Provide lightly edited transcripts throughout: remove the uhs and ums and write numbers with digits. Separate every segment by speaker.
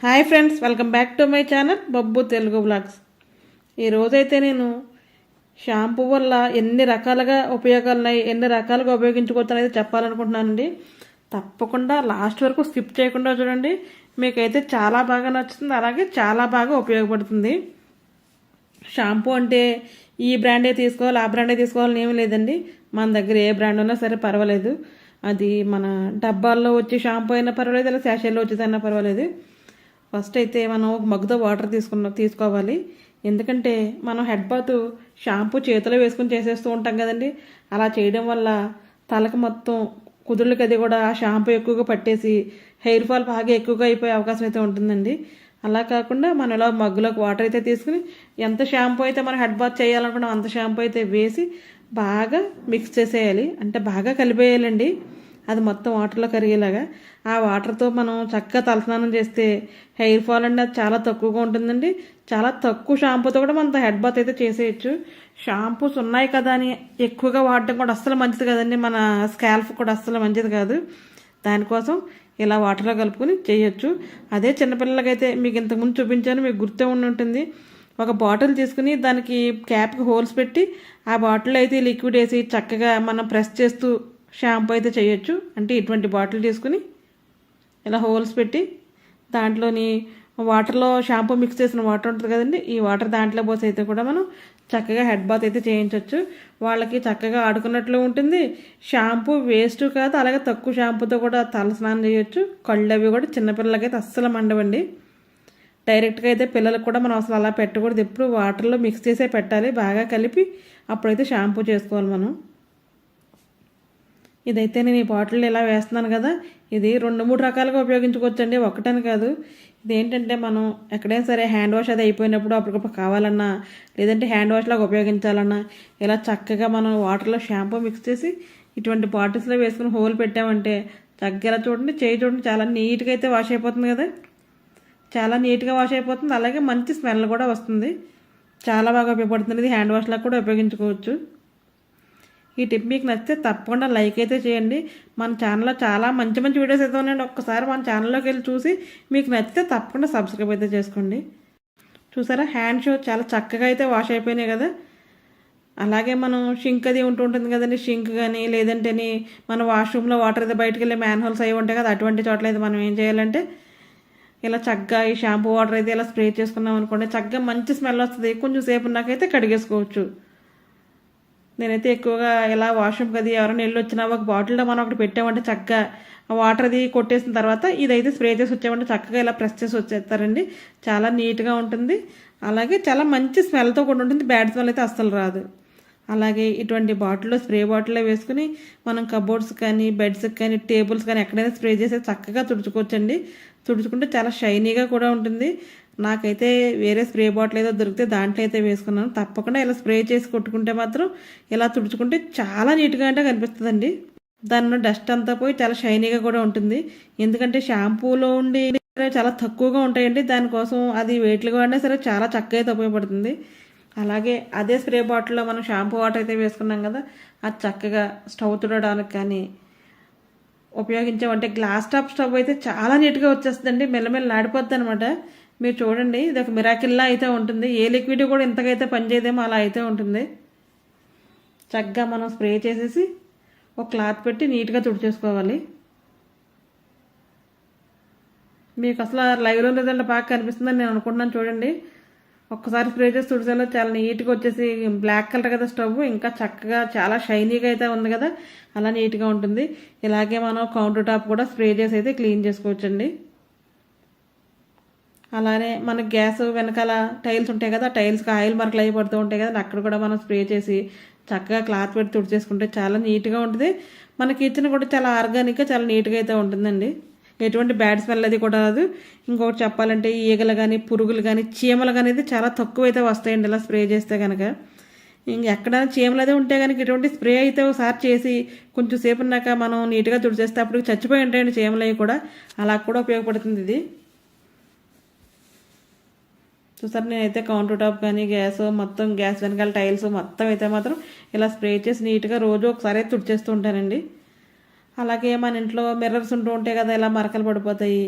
Speaker 1: Hi friends, welcome back to my channel Babbu Telugu blogs. ఈరోజైతే నేను shampoo వల్ల ఎన్ని రకాలుగా ఉపయోగాలు ఉన్నాయి, ఎన్ని రకాలుగా ఉపయోగించుకోవచ్చు అనేది చెప్పాలనుకుంటున్నానండి. తప్పకుండా లాస్ట్ వరకు స్కిప్ చేయకుండా చూడండి. మీకైతే చాలా బాగా నచ్చుతుంది, అలాగే చాలా బాగా ఉపయోగపడుతుంది. షాంపూ అంటే ఈ బ్రాండే తీసుకోవాలి, ఆ బ్రాండే తీసుకోవాలని ఏమీ లేదండి. మన దగ్గర ఏ బ్రాండ్ ఉన్నా సరే పర్వాలేదు. అది మన డబ్బాల్లో వచ్చే షాంపూ అయినా పర్వాలేదు, అలా శాషేల్లో వచ్చేదైనా పర్వాలేదు. ఫస్ట్ అయితే మనం ఒక మగ్గుతో వాటర్ తీసుకోవాలి. ఎందుకంటే మనం హెడ్ బాత్ షాంపూ చేతిలో వేసుకుని చేసేస్తూ ఉంటాం కదండి. అలా చేయడం వల్ల తలకు మొత్తం కుదుళ్ళకి అది కూడా ఆ షాంపూ ఎక్కువగా పట్టేసి హెయిర్ ఫాల్ బాగా ఎక్కువగా అయిపోయే అవకాశం అయితే ఉంటుందండి. అలా కాకుండా మనం ఇలా మగ్గులోకి వాటర్ అయితే తీసుకుని ఎంత షాంపూ అయితే మనం హెడ్ బాత్ చేయాలనుకున్నాం అంత షాంపూ అయితే వేసి బాగా మిక్స్ చేసేయాలి. అంటే బాగా కలిపేయాలండి, అది మొత్తం వాటర్లో కరిగేలాగా. ఆ వాటర్తో మనం చక్కగా తలస్నానం చేస్తే హెయిర్ ఫాల్ అండి అది చాలా తక్కువగా ఉంటుందండి. చాలా తక్కువ షాంపూతో కూడా మనం హెడ్ బాత్ అయితే చేసేయచ్చు. షాంపూస్ ఉన్నాయి కదా అని ఎక్కువగా వాడటం కూడా అస్సలు మంచిది కదండి, మన స్కాల్ఫ్ కూడా అస్సలు మంచిది కాదు. దానికోసం ఇలా వాటర్లో కలుపుకొని చేయొచ్చు. అదే చిన్నపిల్లలకైతే మీకు ఇంతకుముందు చూపించాను, మీకు గుర్తే ఉంటుంది. ఒక బాటిల్ తీసుకుని దానికి క్యాప్కి హోల్స్ పెట్టి ఆ బాటిల్ అయితే లిక్విడ్ వేసి చక్కగా మనం ప్రెస్ చేస్తూ షాంపూ అయితే చేయొచ్చు. అంటే ఇటువంటి బాటిల్ తీసుకుని ఇలా హోల్స్ పెట్టి దాంట్లోని వాటర్లో షాంపూ మిక్స్ చేసిన వాటర్ ఉంటుంది కదండి, ఈ వాటర్ దాంట్లో పోసి అయితే కూడా మనం చక్కగా హెడ్ బాత్ అయితే చేయించవచ్చు. వాళ్ళకి చక్కగా ఆడుకున్నట్లు ఉంటుంది, షాంపూ వేస్ట్ కాదు, అలాగే తక్కువ షాంపూతో కూడా తల స్నానం చేయొచ్చు. కళ్ళు అవి కూడా చిన్నపిల్లలకైతే అస్సలు మండవండి. డైరెక్ట్గా అయితే పిల్లలకు కూడా మనం అసలు అలా పెట్టకూడదు, ఎప్పుడు వాటర్లో మిక్స్ చేసే పెట్టాలి, బాగా కలిపి అప్పుడైతే షాంపూ చేసుకోవాలి మనం. ఇదైతే నేను ఈ బాటిల్ ఇలా వేస్తున్నాను కదా, ఇది 2-3 రకాలుగా ఉపయోగించుకోవచ్చండి, ఒకటని కాదు. ఇదేంటంటే మనం ఎక్కడైనా సరే హ్యాండ్ వాష్ అది అయిపోయినప్పుడు అప్పటికప్పుడు కావాలన్నా, లేదంటే హ్యాండ్ వాష్ లాగా ఉపయోగించాలన్నా ఇలా చక్కగా మనం వాటర్లో షాంపూ మిక్స్ చేసి ఇటువంటి బాటిల్స్లో వేసుకుని హోల్ పెట్టామంటే చక్కగా చూడండి, చేయి చూడండి చాలా నీట్గా అయితే వాష్ అయిపోతుంది కదా, చాలా నీట్గా వాష్ అయిపోతుంది. అలాగే మంచి స్మెల్ కూడా వస్తుంది, చాలా బాగా ఉపయోగపడుతుంది. ఇది హ్యాండ్ వాష్ లాగా కూడా ఉపయోగించుకోవచ్చు. ఈ టిప్ మీకు నచ్చితే తప్పకుండా లైక్ అయితే చేయండి. మన ఛానల్లో చాలా మంచి మంచి వీడియోస్ అయితే ఉన్నాయండి. ఒక్కసారి మన ఛానల్లోకి వెళ్ళి చూసి మీకు నచ్చితే తప్పకుండా సబ్స్క్రైబ్ అయితే చేసుకోండి. చూసారా, హ్యాండ్ షో చాలా చక్కగా అయితే వాష్ అయిపోయినాయి కదా. అలాగే మనం షింక్ అది ఉంటుంది కదండి, షింక్ కానీ లేదంటే మన వాష్రూమ్లో వాటర్ అయితే బయటకు వెళ్ళి మ్యాన్ హోల్స్ అవి ఉంటాయి కదా, అటువంటి చోట్ల అయితే మనం ఏం చేయాలంటే ఇలా చక్కగా ఈ షాంపూ వాటర్ అయితే ఇలా స్ప్రే చేసుకున్నాం అనుకోండి, చక్కగా మంచి స్మెల్ వస్తుంది. కొంచెం సేపు నాకైతే కడిగేసుకోవచ్చు. నేనైతే ఎక్కువగా ఇలా వాష్రూమ్కి అది ఎవరైనా వెళ్ళి వచ్చినా ఒక బాటిల్లో మనం ఒకటి పెట్టామంటే చక్కగా వాటర్ అది కొట్టేసిన తర్వాత ఇదైతే స్ప్రే చేసి వచ్చామంటే చక్కగా ఇలా ప్రెస్ చేసి వచ్చేస్తారండి. చాలా నీట్గా ఉంటుంది, అలాగే చాలా మంచి స్మెల్తో కూడా ఉంటుంది, బ్యాడ్ స్మెల్ అయితే అస్సలు రాదు. అలాగే ఇటువంటి బాటిల్లో స్ప్రే బాటిల్లో వేసుకుని మనం కబోర్డ్స్ కానీ బెడ్స్కి కానీ టేబుల్స్ కానీ ఎక్కడైనా స్ప్రే చేసి చక్కగా తుడుచుకోవచ్చండి. తుడుచుకుంటే చాలా షైనీగా కూడా ఉంటుంది. నాకైతే వేరే స్ప్రే బాటిల్ ఏదో దొరికితే దాంట్లో అయితే వేసుకున్నాను. తప్పకుండా ఇలా స్ప్రే చేసి కొట్టుకుంటే మాత్రం ఇలా తుడుచుకుంటే చాలా నీట్గా అంటే కనిపిస్తుందండి. దానిలో డస్ట్ అంతా పోయి చాలా షైనీగా కూడా ఉంటుంది. ఎందుకంటే షాంపూలో ఉండి చాలా తక్కువగా ఉంటాయండి, దానికోసం అది వెయిట్లుగా వాడినా సరే చాలా చక్కగా అయితే ఉపయోగపడుతుంది. అలాగే అదే స్ప్రే బాటిల్లో మనం షాంపూ వాటర్ అయితే వేసుకున్నాం కదా, అది చక్కగా స్టవ్ తుడడానికి కానీ ఉపయోగించామంటే గ్లాస్ టాప్ స్టవ్ అయితే చాలా నీట్గా వచ్చేస్తుందండి, మెల్లమెల్ల ఆడిపోద్ది అనమాట. మీరు చూడండి, ఇది ఒక మిరాకిల్లా అయితే ఉంటుంది. ఏ లిక్విడ్ కూడా ఇంతకైతే పనిచేయదేమో అలా అయితే ఉంటుంది. చక్కగా మనం స్ప్రే చేసేసి ఒక క్లాత్ పెట్టి నీట్గా తుడిచేసుకోవాలి. మీకు అసలు లైవ్లో రిజల్ట్ బాగా కనిపిస్తుందని నేను అనుకుంటున్నాను. చూడండి, ఒక్కసారి స్ప్రే చేసి తుడిసేలో చాలా నీట్గా వచ్చేసి బ్లాక్ కలర్ కదా స్టవ్, ఇంకా చక్కగా చాలా షైనీగా అయితే ఉంది కదా, అలా నీట్గా ఉంటుంది. ఇలాగే మనం కౌంటర్ టాప్ కూడా స్ప్రే చేసి అయితే క్లీన్ చేసుకోవచ్చండి. అలానే మన గ్యాస్ వెనకాల టైల్స్ ఉంటాయి కదా, టైల్స్కి ఆయిల్ మార్కులు అవి పడుతూ ఉంటాయి కదా, అక్కడ కూడా మనం స్ప్రే చేసి చక్కగా క్లాత్ పెట్టి తుడిచేసుకుంటే చాలా నీట్గా ఉంటుంది. మన కిచెన్ కూడా చాలా ఆర్గానిక్గా చాలా నీట్గా అయితే ఉంటుందండి, ఎటువంటి బ్యాడ్ స్మెల్ అది కూడా రాదు. ఇంకొకటి చెప్పాలంటే ఈగలు కానీ పురుగులు కానీ చీమలు కానీ అయితే చాలా తక్కువ అయితే వస్తాయండి ఇలా స్ప్రే చేస్తే కనుక. ఎక్కడైనా చీమలు అదే ఉంటే కనుక ఇటువంటి స్ప్రే అయితే ఒకసారి చేసి కొంచెం సేపు ఉన్నాక మనం నీట్గా తుడిచేస్తే అప్పుడు చచ్చిపోయి ఉంటాయండి చీమలు అవి కూడా, అలా కూడా ఉపయోగపడుతుంది ఇది. చూసారు, నేనైతే కౌంటర్ టాప్ కానీ గ్యాస్ మొత్తం గ్యాస్ వెనకాల టైల్స్ మొత్తం అయితే మాత్రం ఇలా స్ప్రే చేసి నీట్గా రోజు ఒకసారి తుడిచేస్తూ ఉంటానండి. అలాగే మన ఇంట్లో మిర్రర్స్ ఉంటూ ఉంటాయి కదా, ఇలా మరకలు పడిపోతాయి,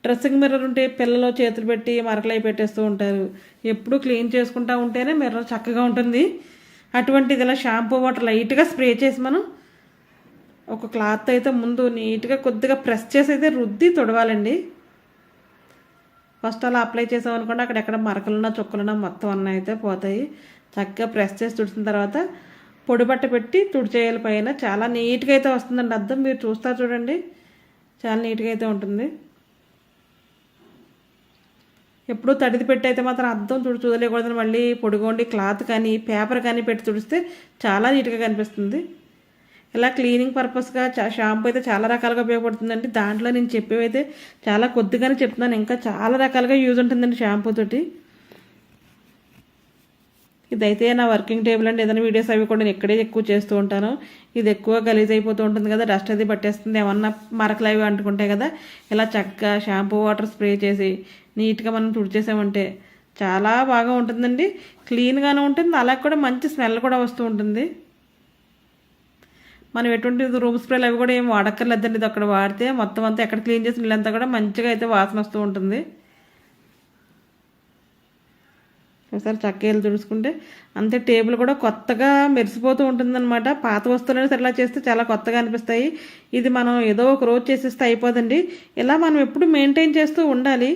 Speaker 1: డ్రెస్సింగ్ మిర్రర్ ఉంటే పిల్లలు చేతులు పెట్టి మరకలై పెట్టేస్తూ ఉంటారు. ఎప్పుడు క్లీన్ చేసుకుంటూ ఉంటేనే మిర్రర్ చక్కగా ఉంటుంది. అటువంటిది ఇలా షాంపూ వాటర్ లైట్గా స్ప్రే చేసి మనం ఒక క్లాత్ అయితే ముందు నీట్గా కొద్దిగా ప్రెస్ చేసి అయితే రుద్ది తుడవాలండి. ఫస్ట్ అలా అప్లై చేసామనుకోండి అక్కడెక్కడ మరకలున్నా చుక్కలున్నా మొత్తం అన్నీ అయితే పోతాయి. చక్కగా ప్రెస్ చేసి తుడిచిన తర్వాత పొడి బట్ట పెట్టి తుడిచేయాలి పైన. చాలా నీట్గా అయితే వస్తుందండి అద్దం. మీరు చూస్తారు చూడండి, చాలా నీట్గా అయితే ఉంటుంది. ఎప్పుడు తడిది పెట్టి అయితే మాత్రం అద్దం చూడలేకూడదని మళ్ళీ పొడిగోండి క్లాత్ కానీ పేపర్ కానీ పెట్టి తుడిస్తే చాలా నీట్గా కనిపిస్తుంది. ఇలా క్లీనింగ్ పర్పస్గా షాంపూ అయితే చాలా రకాలుగా ఉపయోగపడుతుందండి. దాంట్లో నేను చెప్పేవి అయితే చాలా కొద్దిగానే చెప్తున్నాను, ఇంకా చాలా రకాలుగా యూజ్ ఉంటుందండి షాంపూ తోటి. ఇదైతే నా వర్కింగ్ టేబుల్ అండి. ఏదైనా వీడియోస్ అవి కూడా నేను ఇక్కడే ఎక్కువ చేస్తూ ఉంటాను. ఇది ఎక్కువ గలీజ్ అయిపోతూ ఉంటుంది కదా, డస్ట్ అది పట్టేస్తుంది, ఏమన్నా మరకలు అవి అంటుకుంటాయి కదా. ఇలా చక్కగా షాంపూ వాటర్ స్ప్రే చేసి నీట్గా మనం తుడిచేసామంటే చాలా బాగా ఉంటుందండి. క్లీన్గానే ఉంటుంది, అలాగే కూడా మంచి స్మెల్ కూడా వస్తూ ఉంటుంది. మనం ఎటువంటి రూమ్ స్ప్రేలు అవి కూడా ఏం వాడక్కర్లేదండి. ఇది అక్కడ వాడితే మొత్తం అంతా ఎక్కడ క్లీన్ చేసిన ఇల్లంతా కూడా మంచిగా అయితే వాసన వస్తూ ఉంటుంది. ఒకసారి చక్కగా తుడుచుకుంటే అంతే. టేబుల్ కూడా కొత్తగా మెరిసిపోతూ ఉంటుందన్నమాట. పాత వస్తువులను సరిలా చేస్తే చాలా కొత్తగా అనిపిస్తాయి. ఇది మనం ఏదో ఒక రోజు చేసేస్తే అయిపోదండి. ఇలా మనం ఎప్పుడు మెయింటైన్ చేస్తూ ఉండాలి.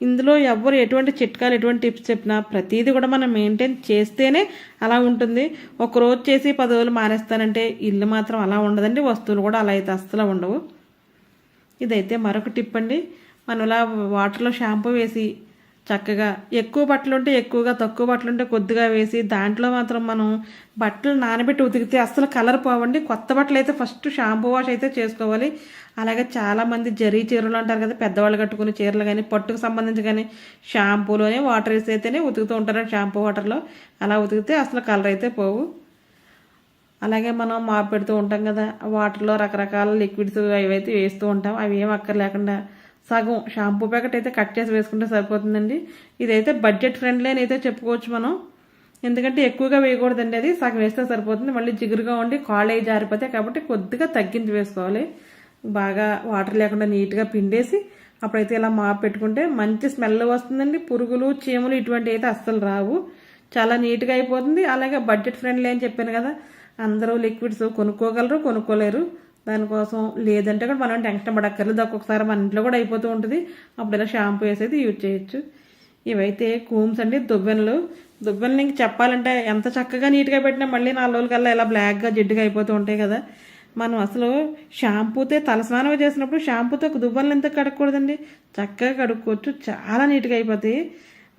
Speaker 1: ఇందులో ఎవరు ఎటువంటి చిట్కాలు ఎటువంటి టిప్స్ చెప్పినా ప్రతిదీ కూడా మనం మెయింటైన్ చేస్తేనే అలా ఉంటుంది. ఒక రోజు చేసి 10 రోజులు మానేస్తానంటే ఇల్లు మాత్రం అలా ఉండదండి, వస్తువులు కూడా అలా అయితే అస్సలు ఉండవు. ఇదైతే మరొక టిప్ అండి. మనం ఇలా వాటర్లో షాంపూ వేసి చక్కగా ఎక్కువ బట్టలు ఉంటే ఎక్కువగా, తక్కువ బట్టలు ఉంటే కొద్దిగా వేసి దాంట్లో మాత్రం మనం బట్టలు నానబెట్టి ఉతికితే అస్సలు కలర్ పోవండి. కొత్త బట్టలు అయితే ఫస్ట్ షాంపూ వాష్ అయితే చేసుకోవాలి. అలాగే చాలామంది జరీ చీరలు అంటారు కదా, పెద్దవాళ్ళు కట్టుకునే చీరలు కానీ పట్టుకు సంబంధించి కానీ షాంపూలోనే వాటర్ వేసి అయితేనే ఉతుకుతూ ఉంటారు. షాంపూ వాటర్లో అలా ఉతికితే అసలు కలర్ అయితే పోవు. అలాగే మనం మాపు పెడుతూ ఉంటాం కదా, వాటర్లో రకరకాల లిక్విడ్స్ అవైతే వేస్తూ ఉంటాం. అవి ఏం అక్కర్లేకుండా సగం షాంపూ ప్యాకెట్ అయితే కట్ చేసి వేసుకుంటే సరిపోతుందండి. ఇదైతే బడ్జెట్ ఫ్రెండ్లీ అని అయితే చెప్పుకోవచ్చు మనం. ఎందుకంటే ఎక్కువగా వేయకూడదండి, అది సగం వేస్తే సరిపోతుంది. మళ్ళీ జిగురుగా ఉండి కాళ్ళు అవి జారిపోతాయి కాబట్టి కొద్దిగా తగ్గించి వేసుకోవాలి. బాగా వాటర్ లేకుండా నీట్గా పిండేసి అప్పుడైతే ఇలా మాపు పెట్టుకుంటే మంచి స్మెల్ వస్తుందండి. పురుగులు చీమలు ఇటువంటి అయితే అస్సలు రావు. చాలా నీట్గా అయిపోతుంది. అలాగే బడ్జెట్ ఫ్రెండ్లీ అని చెప్పాను కదా, అందరూ లిక్విడ్స్ కొనుక్కోగలరు, కొనుక్కోలేరు. దానికోసం లేదంటే కూడా మనం టెన్షన్ పడక్కర్లేదు. ఒక్కొక్కసారి మన ఇంట్లో కూడా అయిపోతూ ఉంటుంది. అప్పుడు ఇలా షాంపూ వేసేది యూజ్ చేయొచ్చు. ఇవైతే కూమ్స్ అండి, దువ్వెనలు ఇంక చెప్పాలంటే ఎంత చక్కగా నీట్గా పెట్టినా మళ్ళీ 4 రోజులకల్లా ఇలా బ్లాక్గా జిడ్డుగా అయిపోతూ ఉంటాయి కదా. మనం అసలు షాంపూతో తలస్నానం చేసినప్పుడు షాంపూతో దువ్వెనలు ఎంత కడుక్కోకూడదండి, చక్కగా కడుక్కోవచ్చు, చాలా నీట్గా అయిపోతాయి.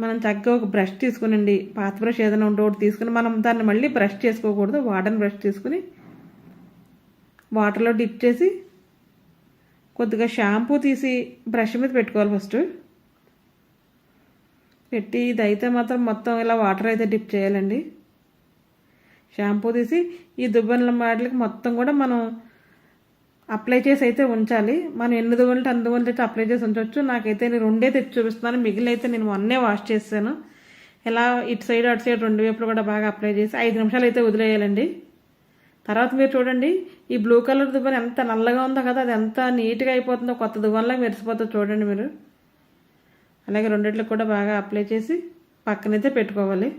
Speaker 1: మనం చక్కగా ఒక బ్రష్ తీసుకునండి, పాత బ్రష్ ఏదైనా ఉంటే ఒకటి తీసుకుని మనం దాన్ని మళ్ళీ బ్రష్ చేసుకోకూడదు. వాడని బ్రష్ తీసుకుని వాటర్లో డిప్ చేసి కొద్దిగా షాంపూ తీసి బ్రష్ మీద పెట్టుకోవాలి. ఫస్ట్ పెట్టి ఇదైతే మాత్రం మొత్తం ఇలా వాటర్ అయితే డిప్ చేయాలండి. షాంపూ తీసి ఈ దువ్వెనల వాటికి మొత్తం కూడా మనం అప్లై చేసి అయితే ఉంచాలి. మనం ఎన్ని దువ్వెనలు అన్ని దువ్వెనలు అయితే అప్లై చేసి ఉంచవచ్చు. నాకైతే నేను 2 తెచ్చి చూపిస్తున్నాను, మిగిలిన అయితే నేను 1 వాష్ చేస్తాను. ఇలా ఇటు సైడ్ అటు సైడ్ 2 వైపులు కూడా బాగా అప్లై చేసి 5 నిమిషాలు అయితే వదిలేయాలండి. తర్వాత మీరు చూడండి, ఈ బ్లూ కలర్ దువ్వెన ఎంత నల్లగా ఉందో కదా, అది ఎంత నీట్గా అయిపోతుందో, కొత్త దువ్వెనలాగా మెరిసిపోతుందో చూడండి మీరు. అలాగే రెండిట్లకు కూడా బాగా అప్లై చేసి పక్కనైతే పెట్టుకోవాలి.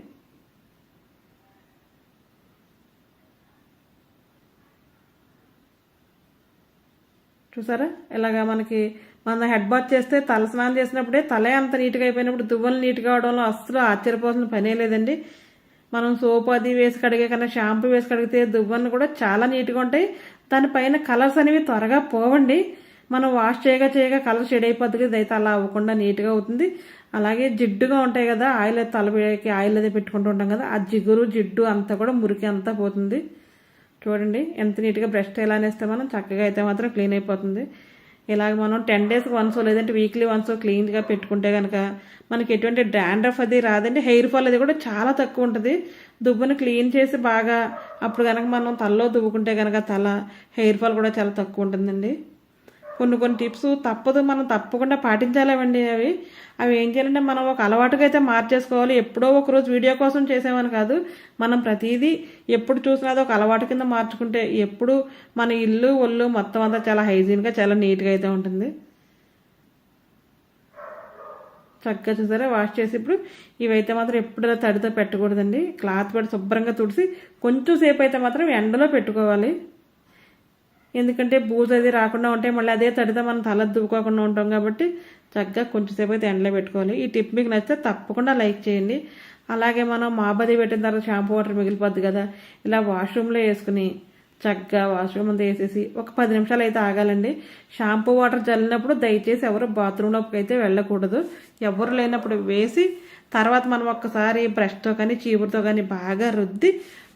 Speaker 1: చూసారా, ఇలాగా మనకి మన హెడ్ బాత్ చేస్తే తల స్నానం చేసినప్పుడే తలే అంత నీట్గా అయిపోయినప్పుడు దువ్వెనలు నీట్గా అవడంలో అస్సలు ఆశ్చర్యపోవాల్సిన పనే లేదండి. మనం సోప్ అది వేసి కడిగే కన్నా షాంపూ వేసి కడిగితే దువ్వెనలు కూడా చాలా నీట్గా ఉంటాయి. దానిపైన కలర్స్ అనేవి త్వరగా పోవండి. మనం వాష్ చేయగా కలర్ షేడ్ అయిపోతుంది. ఇదైతే అలా అవ్వకుండా నీట్గా అవుతుంది. అలాగే జిడ్డుగా ఉంటాయి కదా, ఆయిల్ తలకి ఆయిల్ అది పెట్టుకుంటూ ఉంటాం కదా, ఆ జిగురు జిడ్డు అంతా కూడా మురికి అంతా పోతుంది. చూడండి ఎంత నీట్గా బ్రష్ ఎలా అనేస్తే మనం చక్కగా అయితే మాత్రం క్లీన్ అయిపోతుంది. ఇలాగ మనం 10 డేస్కి వన్స్ లేదంటే వీక్లీ వన్స్ క్లీన్గా పెట్టుకుంటే కనుక మనకి ఎటువంటి డాండ్రఫ్ అది రాదండి. హెయిర్ ఫాల్ అది కూడా చాలా తక్కువ ఉంటుంది. దువ్వును క్లీన్ చేసి బాగా అప్పుడు కనుక మనం తలలో దువ్వుకుంటే కనుక హెయిర్ ఫాల్ కూడా చాలా తక్కువ ఉంటుందండి. కొన్ని టిప్స్ తప్పదు, మనం తప్పకుండా పాటించాలండి. అవి ఏం చేయాలంటే మనం ఒక అలవాటుగా అయితే మార్చేసుకోవాలి. ఎప్పుడో ఒకరోజు వీడియో కోసం చేసామని కాదు, మనం ప్రతిదీ ఎప్పుడు చూసినా ఒక అలవాటు కింద మార్చుకుంటే ఎప్పుడు మన ఇల్లు ఒళ్ళు మొత్తం అంతా చాలా హైజీన్గా చాలా నీట్గా అయితే ఉంటుంది. చక్కగా చూసారా వాష్ చేసి ఇప్పుడు ఇవైతే మాత్రం ఎప్పుడు ఇలా తడితో పెట్టకూడదండి. క్లాత్ పెట్టి శుభ్రంగా తుడిసి కొంచెం సేపు అయితే మాత్రం ఎండలో పెట్టుకోవాలి. ఎందుకంటే బూజు అది రాకుండా ఉంటే మళ్ళీ అదే తడితో మనం తల దువ్వుకోకుండా ఉంటాం కాబట్టి చక్కగా కొంచెం సేపు అయితే ఎండలో పెట్టుకోవాలి. ఈ టిప్ మీకు నచ్చితే తప్పకుండా లైక్ చేయండి. అలాగే మనం మాబది పెట్టిన తర్వాత షాంపూ వాటర్ మిగిలిపోద్ది కదా, ఇలా వాష్రూమ్లో వేసుకుని చక్కగా వాష్రూమ్ అంతా వేసేసి ఒక 10 నిమిషాలు అయితే ఆగాలండి. షాంపూ వాటర్ చల్లినప్పుడు దయచేసి ఎవరు బాత్రూంలోకి అయితే వెళ్ళకూడదు. ఎవరు లేనప్పుడు వేసి తర్వాత మనం ఒక్కసారి బ్రష్తో కానీ చీపురుతో కానీ బాగా రుద్ది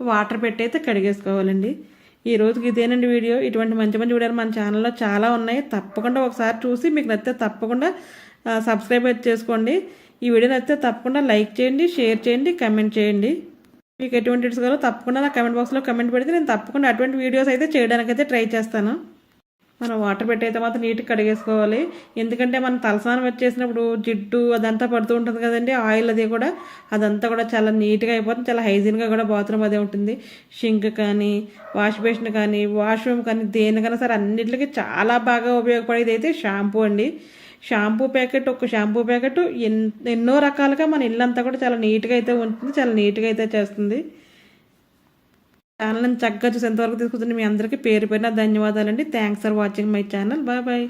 Speaker 1: వాటర్ పెట్టి అయితే కడిగేసుకోవాలండి. ఈ రోజుకి ఇదేనండి వీడియో. ఇటువంటి మంచి మంచి వీడియోలు మన ఛానల్లో చాలా ఉన్నాయి. తప్పకుండా ఒకసారి చూసి మీకు నచ్చితే తప్పకుండా సబ్స్క్రైబ్ చేసుకోండి. ఈ వీడియో నచ్చితే తప్పకుండా లైక్ చేయండి, షేర్ చేయండి, కమెంట్ చేయండి. మీకు ఎటువంటి వీడియోస్ కావాలో తప్పకుండా నా కమెంట్ బాక్స్లో కమెంట్ పెడితే నేను తప్పకుండా అటువంటి వీడియోస్ అయితే చేయడానికైతే ట్రై చేస్తాను. మనం వాటర్ పెట్టి అయితే మాత్రం నీట్గా కడిగేసుకోవాలి. ఎందుకంటే మనం తలస్నానం వచ్చేసినప్పుడు జిడ్డు అదంతా పడుతూ ఉంటుంది కదండి, ఆయిల్ అది కూడా అదంతా కూడా చాలా నీట్గా అయిపోతుంది. చాలా హైజీన్గా కూడా బాత్రూమ్ అదే ఉంటుంది. షింక్ కానీ వాష్ బేసిన్ కానీ వాష్రూమ్ కానీ దేనికైనా సరే అన్నిటికీ చాలా బాగా ఉపయోగపడేది అయితే షాంపూ అండి. షాంపూ ప్యాకెట్ ఒక షాంపూ ప్యాకెట్ ఎన్నో రకాలుగా మన ఇల్లంతా కూడా చాలా నీట్గా అయితే ఉంటుంది, చాలా నీట్గా అయితే చేస్తుంది. ఛానల్ని చక్కగా చూసి ఎంతవరకు తీసుకుంటుంది మీ అందరికీ పేరు పేరున ధన్యవాదాలండి. Thanks for watching my channel. Bye bye.